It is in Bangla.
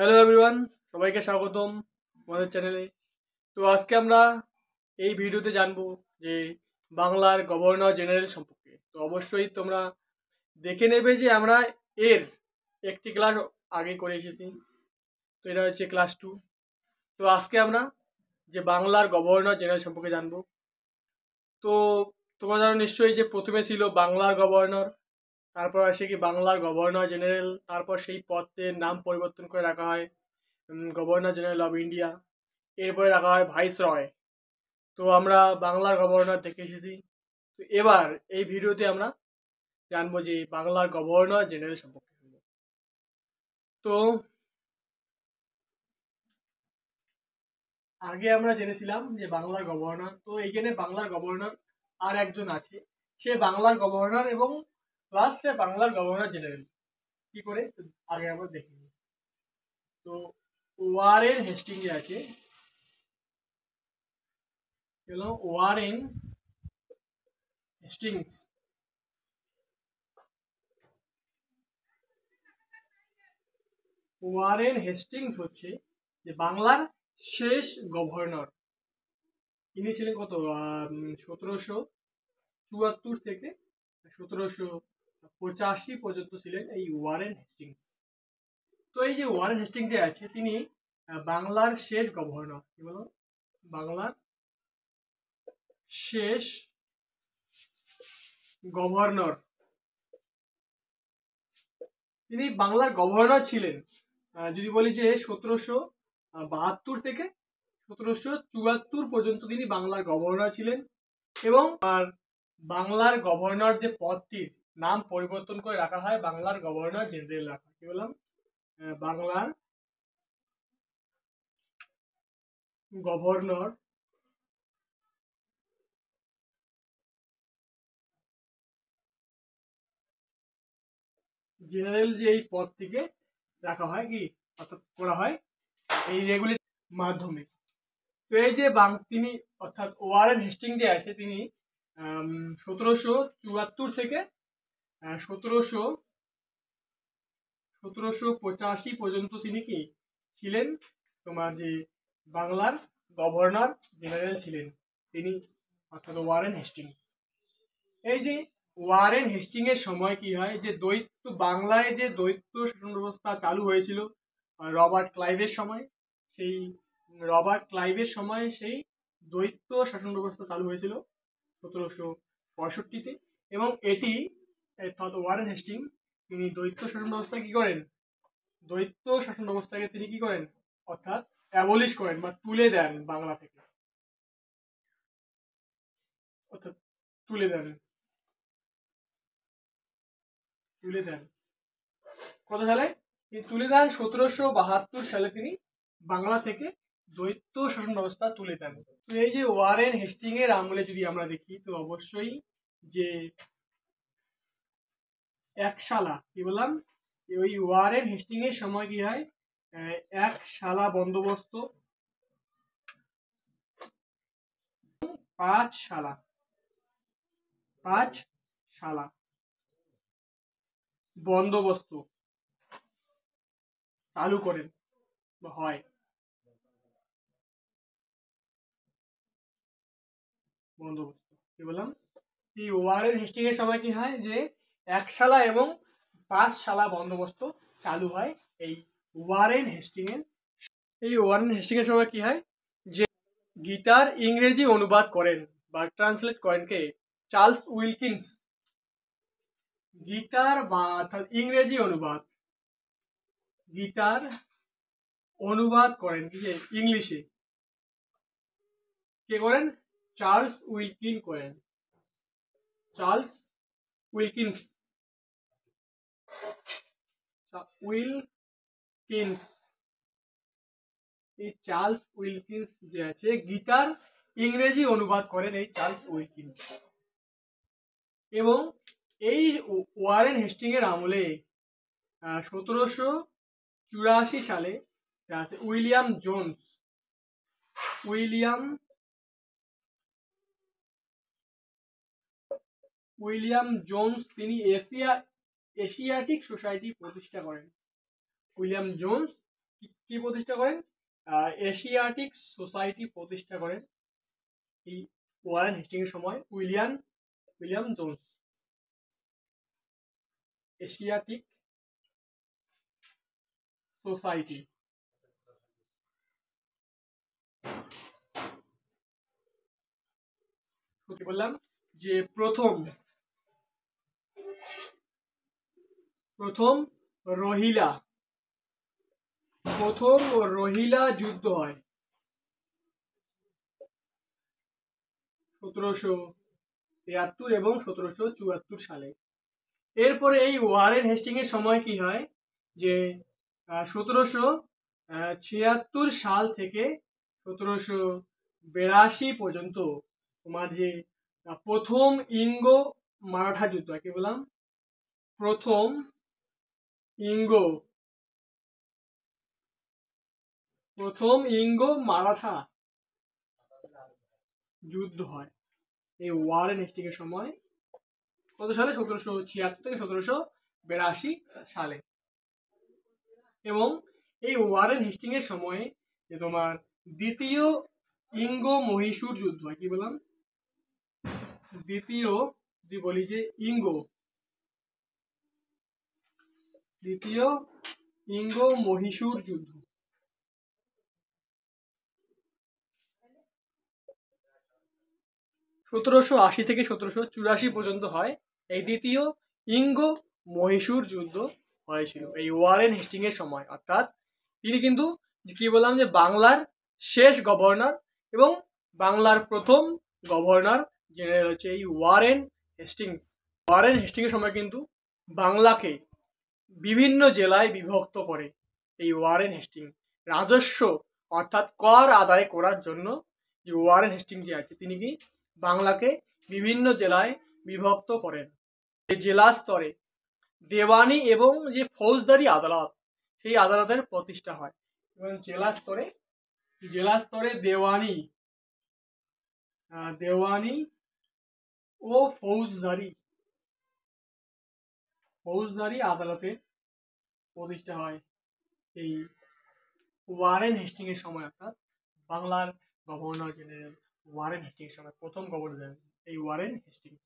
হ্যালো এভরিওয়ান, সবাইকে স্বাগতম আমাদের চ্যানেলে। তো আজকে আমরা এই ভিডিওতে জানবো যে বাংলার গভর্নর জেনারেল সম্পর্কে। তো অবশ্যই তোমরা দেখে নেবে যে আমরা এর একটি ক্লাস আগে করে এসেছি। তো এটা হচ্ছে ক্লাস 2। তো আজকে আমরা যে বাংলার গভর্নর জেনারেল সম্পর্কে জানবো। তো তোমরা জানো নিশ্চয়ই যে প্রথমে ছিল বাংলার গভর্নর, তারপর আসে কি বাংলার গভর্নর জেনারেল, তারপর সেই পদের নাম পরিবর্তন করে রাখা হয় গভর্নর জেনারেল অফ ইন্ডিয়া, এরপরে রাখা হয় ভাইসরয়। তো আমরা বাংলার গভর্নর দেখে এসেছি। তো এবার এই ভিডিওতে আমরা জানবো যে বাংলার গভর্নর জেনারেল সম্পর্কে। তো আগে আমরা জেনেছিলাম যে বাংলার গভর্নর, তো এইখানে বাংলার গভর্নর আর একজন আছে, সে বাংলার গভর্নর এবং প্লাস সে বাংলার গভর্নর জেনারেল। কি করে তো আগে আমরা দেখি। তো ওয়ারেন হেস্টিং যে আছে, ওয়ারেন হেস্টিংস ওয়ারেন হেস্টিংস হচ্ছে যে বাংলার শেষ গভর্নর। ইনি ছিলেন কত 1774 থেকে 1785 পর্যন্ত ছিলেন এই ওয়ারেন হেস্টিংস। তো এই যে ওয়ারেন হেস্টিংস যে আছে, তিনি বাংলার শেষ গভর্নর। কি বলো? বাংলার শেষ গভর্নর। তিনি বাংলার গভর্নর ছিলেন যদি বলি যে 1772 থেকে 1774 পর্যন্ত তিনি বাংলার গভর্নর ছিলেন। এবং আর বাংলার গভর্নর যে পদটির নাম পরিবর্তন করে রাখা হয় বাংলার গভর্নর জেনারেল রাখা। কি বললাম? বাংলার গভর্নর জেনারেল যে এই পদটিকে রাখা হয় কি অর্থাৎ করা হয় এই রেগুলেট মাধ্যমে। তো এই যে তিনি অর্থাৎ ওয়ারেন হেস্টিং যে আছে, তিনি 1774 থেকে 1785 পর্যন্ত তিনি কি ছিলেন তোমার যে বাংলার গভর্নর জেনারেল ছিলেন তিনি, অর্থাৎ ওয়ারেন হেস্টিং। এই যে ওয়ারেন হেস্টিং এর সময় কি হয় যে দ্বৈত বাংলায় যে দ্বৈত শাসন ব্যবস্থা চালু হয়েছিল রবার্ট ক্লাইভের সময়, সেই রবার্ট ক্লাইভের সময় সেই দ্বৈত শাসন ব্যবস্থা চালু হয়েছিল 1765-তে। এবং এটি অর্থাৎ ওয়ারেন হেস্টিং তিনি দ্বৈত শাসন ব্যবস্থা কি করেন, দ্বৈত শাসন ব্যবস্থাকে তিনি কি করেন অর্থাৎ অ্যাবলিশ করেন বা তুলে দেন বাংলা থেকে, অর্থাৎ তুলে দেন কত সালে তিনি তুলে দেন? 1772 সালে তিনি বাংলা থেকে দ্বৈত শাসন ব্যবস্থা তুলে দেন। তো এই যে ওয়ারেন হেস্টিং এর আমলে যদি আমরা দেখি, তো অবশ্যই যে একশালা, কি বললাম, ওই ওয়ারেন হেস্টিং এর সময় কি হয়, একশালা বন্দোবস্ত, পাঁচশালা বন্দোবস্ত চালু করেন বা হয়। বন্দোবস্ত কি বললাম, এই ওয়ারেন হেস্টিং এর সময় কি হয় যে একশালা এবং পাঁচশালা বন্দোবস্ত চালু হয় এই ওয়ারেন হেস্টিং এর। এই ওয়ারেন হেস্টিং এর সময় কি হয় যে গীতার ইংরেজি অনুবাদ করেন বা ট্রান্সলেট করেন কে? Charles Wilkins. গীতার বা ইংরেজি অনুবাদ, গীতার অনুবাদ করেন কি ইংলিশে, কে করেন? চার্লস উইলকিন করেন। চার্লস উইলকিন্স উইলকিন্স এই চার্লস উইলকিন্স যে আছে গীতার ইংরেজি অনুবাদ করেন এই চার্লস উইলকিন্স। এবং এই ওয়ারেন হেস্টিং এর আমলে 1784 সালে উইলিয়াম জোন্স তিনি এশিয়াটিক সোসাইটি প্রতিষ্ঠা করেন। উইলিয়াম জোন্স কি প্রতিষ্ঠা করেন? এশিয়াটিক সোসাইটি প্রতিষ্ঠা করেন এই ওয়ারেন হেস্টিংয়ের সময় উইলিয়াম জোন্স। এশিয়াটিক সোসাইটি কি বললাম যে প্রথম রোহিলা যুদ্ধ হয় 1773 এবং 1774 সালে। এরপরে এই ওয়ারেন হেস্টিংয়ের সময় কি হয় যে 1776 সাল থেকে 1782 পর্যন্ত তোমার যে প্রথম ইঙ্গো মারাঠা যুদ্ধ হয়, কি বললাম? প্রথম ইঙ্গো মারাঠা যুদ্ধ হয় এই ওয়ারেন হেস্টিংয়ের সময়। কত সালে? 1776 থেকে 1782 সালে। এবং এই ওয়ারেন হেস্টিংয়ের সময়ে যে তোমার দ্বিতীয় ইঙ্গো মহীশূর যুদ্ধ হয়, কি বললাম? দ্বিতীয় ইঙ্গো মহীশূর যুদ্ধ 1780 থেকে 1784 পর্যন্ত হয়। এই দ্বিতীয় ইঙ্গো মহীশূর যুদ্ধ হয়েছিল এই ওয়ারেন হেস্টিংয়ের সময়। অর্থাৎ তিনি কিন্তু কি বললাম যে বাংলার শেষ গভর্নর এবং বাংলার প্রথম গভর্নর জেনারেল হচ্ছে এই ওয়ারেন হেস্টিংয়ের সময় কিন্তু বাংলাকে বিভিন্ন জেলায় বিভক্ত করে এই ওয়ারেন হেস্টিং রাজস্ব অর্থাৎ কর আদায় করার জন্য। যে ওয়ারেন হেস্টিং যে আছে তিনি কি বাংলাকে বিভিন্ন জেলায় বিভক্ত করেন। জেলা স্তরে দেওয়ানি এবং যে ফৌজদারি আদালত সেই আদালতের প্রতিষ্ঠা হয়। এবং জেলা স্তরে দেওয়ানি ও ফৌজদারি আদালতের প্রতিষ্ঠা হয় এই ওয়ারেন হেস্টিংয়ের সময়। অর্থাৎ বাংলার গভর্নর জেনারেল ওয়ারেন হেস্টিংয়ের সময় প্রথম গভর্নর এই ওয়ারেন হেস্টিংস।